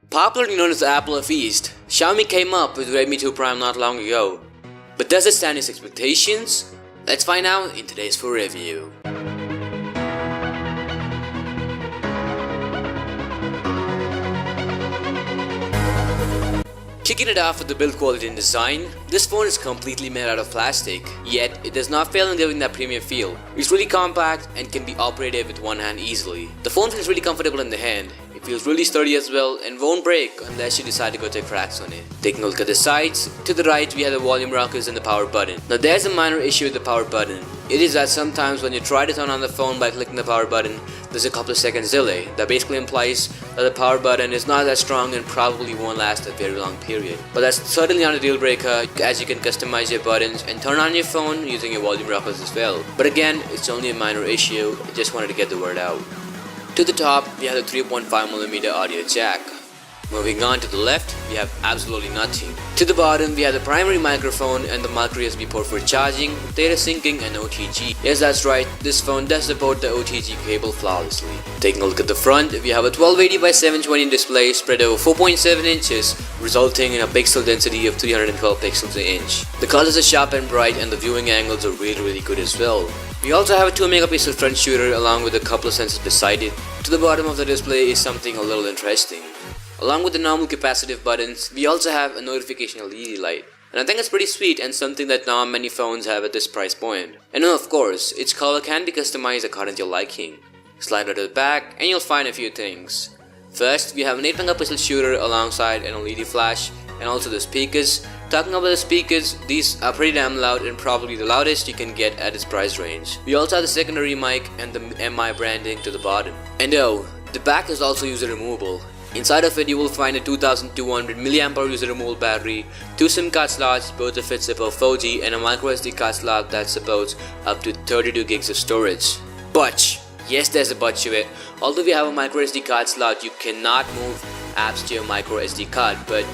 Popularly known as the Apple of East, Xiaomi came up with Redmi 2 Prime not long ago. But does it stand its expectations? Let's find out in today's full review. Kicking it off with the build quality and design, this phone is completely made out of plastic, yet it does not fail in giving that premium feel. It's really compact and can be operated with one hand easily. The phone feels really comfortable in the hand. It feels really sturdy as well and won't break unless you decide to go take cracks on it. Taking a look at the sides, to the right we have the volume rockers and the power button. Now there's a minor issue with the power button. It is that sometimes when you try to turn on the phone by clicking the power button, there's a couple of seconds delay. That basically implies that the power button is not that strong and probably won't last a very long period. But that's certainly not a deal breaker, as you can customize your buttons and turn on your phone using your volume rockers as well. But again, it's only a minor issue. I just wanted to get the word out. To the top, we have the 3.5mm audio jack. Moving on to the left, we have absolutely nothing. To the bottom, we have the primary microphone and the micro USB port for charging, data syncing and OTG. Yes, that's right, this phone does support the OTG cable flawlessly. Taking a look at the front, we have a 1280x720 display spread over 4.7 inches, resulting in a pixel density of 312 pixels an inch. The colors are sharp and bright and the viewing angles are really good as well. We also have a 2MP front shooter along with a couple of sensors beside it. To the bottom of the display is something a little interesting. Along with the normal capacitive buttons, we also have a notification LED light. And I think it's pretty sweet and something that not many phones have at this price point. And of course, its color can be customized according to your liking. Slide out to the back and you'll find a few things. First, we have an 8MP shooter alongside an LED flash and also the speakers. Talking about the speakers, these are pretty damn loud and probably the loudest you can get at its price range. We also have the secondary mic and the MI branding to the bottom. And the back is also user removable. Inside of it you will find a 2200 mAh user removable battery, 2 SIM card slots, both of it support 4G, and a microSD card slot that supports up to 32 gigs of storage. But, yes, there's a but to it. Although we have a microSD card slot, you cannot move apps to your microSD card. But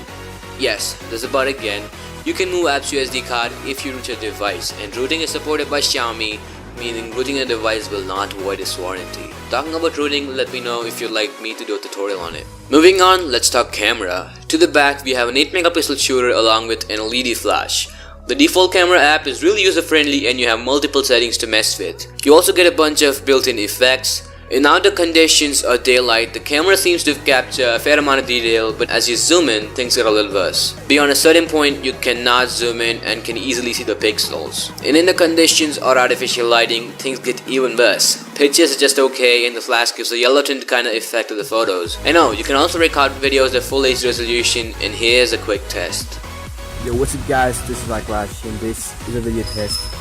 yes, there's a but again. You can move apps to your SD card if you root your device, and rooting is supported by Xiaomi, meaning rooting a device will not void its warranty. Talking about rooting, let me know if you'd like me to do a tutorial on it. Moving on, let's talk camera. To the back, we have an 8MP shooter along with an LED flash. The default camera app is really user friendly and you have multiple settings to mess with. You also get a bunch of built-in effects. In outdoor conditions or daylight, the camera seems to capture a fair amount of detail, but as you zoom in, things get a little worse. Beyond a certain point, you cannot zoom in and can easily see the pixels. And in the conditions or artificial lighting, things get even worse. Pictures are just okay and the flash gives a yellow tint kind of effect to the photos. I know, you can also record videos at full HD resolution, and here's a quick test. Yo, what's up guys, this is iClash and this is a video test.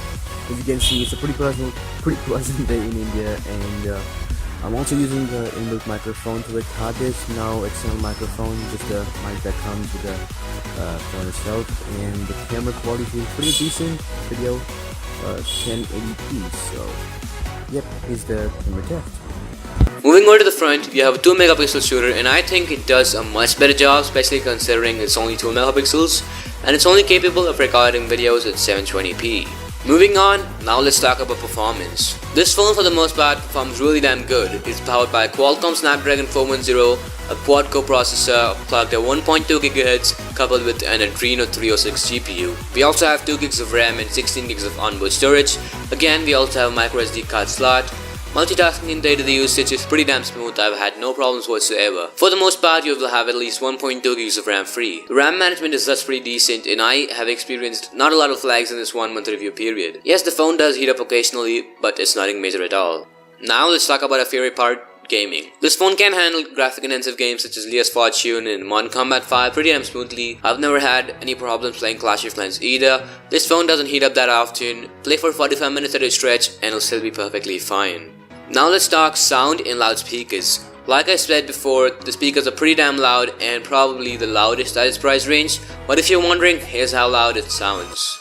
As you can see, it's a pretty pleasant day in India, and I'm also using the inbuilt microphone to record this. No external microphone, just a mic that comes with the phone itself, and the camera quality is pretty decent. Video 1080p, so yep, here's the camera test. Moving on to the front, we have a 2MP shooter, and I think it does a much better job, especially considering it's only 2MP and it's only capable of recording videos at 720p. Moving on, now let's talk about performance. This phone for the most part performs really damn good. It's powered by a Qualcomm Snapdragon 410, a quad-core processor clocked at 1.2 GHz coupled with an Adreno 306 GPU. We also have 2 gigs of RAM and 16 gigs of onboard storage. Again, we also have a microSD card slot. Multitasking in day-to-day usage is pretty damn smooth. I've had no problems whatsoever. For the most part, you will have at least 1.2 gigs of RAM free. The RAM management is thus pretty decent, and I have experienced not a lot of lags in this 1 month review period. Yes, the phone does heat up occasionally, but it's nothing major at all. Now let's talk about our favorite part, gaming. This phone can handle graphic-intensive games such as Leah's Fortune and Modern Combat 5 pretty damn smoothly. I've never had any problems playing Clash of Clans either. This phone doesn't heat up that often. Play for 45 minutes at a stretch and it'll still be perfectly fine. Now let's talk sound and loudspeakers. Like I said before, the speakers are pretty damn loud and probably the loudest at its price range. But if you're wondering, here's how loud it sounds.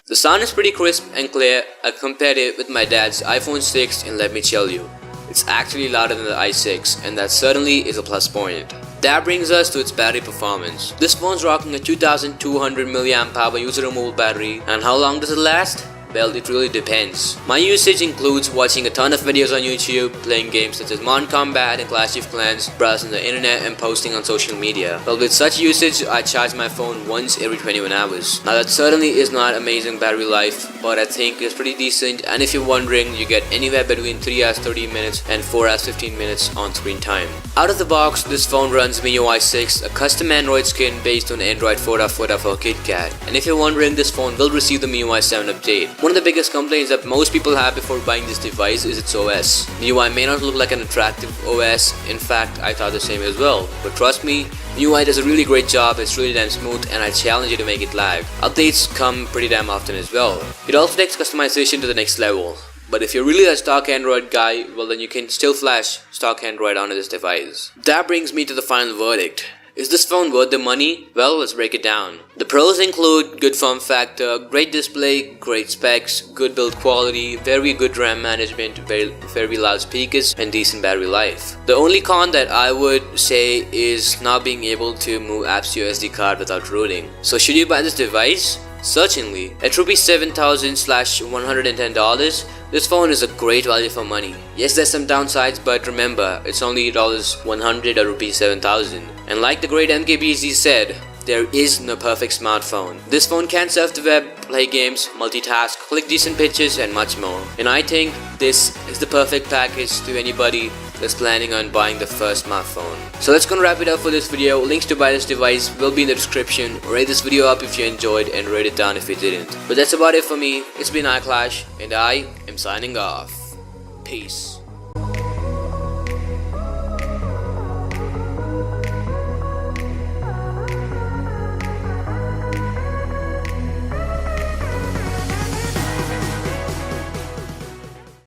The sound is pretty crisp and clear. I compared it with my dad's iPhone 6 and let me tell you, it's actually louder than the i6, and that certainly is a plus point. That brings us to its battery performance. This phone's rocking a 2200 mAh user removable battery, and how long does it last? Well, it really depends. My usage includes watching a ton of videos on YouTube, playing games such as Modern Combat and Clash of Clans, browsing the internet and posting on social media. Well, with such usage, I charge my phone once every 21 hours. Now that certainly is not amazing battery life, but I think it's pretty decent, and if you're wondering, you get anywhere between 3 hours 30 minutes and 4 hours 15 minutes on screen time. Out of the box, this phone runs MIUI 6, a custom Android skin based on Android 4.4.4 KitKat. And if you're wondering, this phone will receive the MIUI 7 update. One of the biggest complaints that most people have before buying this device is its OS. MIUI may not look like an attractive OS, in fact I thought the same as well, but trust me, MIUI does a really great job, it's really damn smooth, and I challenge you to make it lag. Updates come pretty damn often as well. It also takes customization to the next level. But if you're really a stock Android guy, well then you can still flash stock Android onto this device. That brings me to the final verdict. Is this phone worth the money? Well, let's break it down. The pros include good form factor, great display, great specs, good build quality, very good RAM management, very loud speakers, and decent battery life. The only con that I would say is not being able to move apps to your SD card without rooting. So should you buy this device? Certainly. At $7,000/$110, this phone is a great value for money. Yes, there's some downsides, but remember, it's only $100 or $7,000. And like the great MKBZ said, there is no perfect smartphone. This phone can surf the web, play games, multitask, click decent pictures, and much more. And I think this is the perfect package to anybody that's planning on buying the first smartphone. So that's gonna wrap it up for this video. Links to buy this device will be in the description. Rate this video up if you enjoyed and rate it down if you didn't. But that's about it for me. It's been iClash and I am signing off. Peace.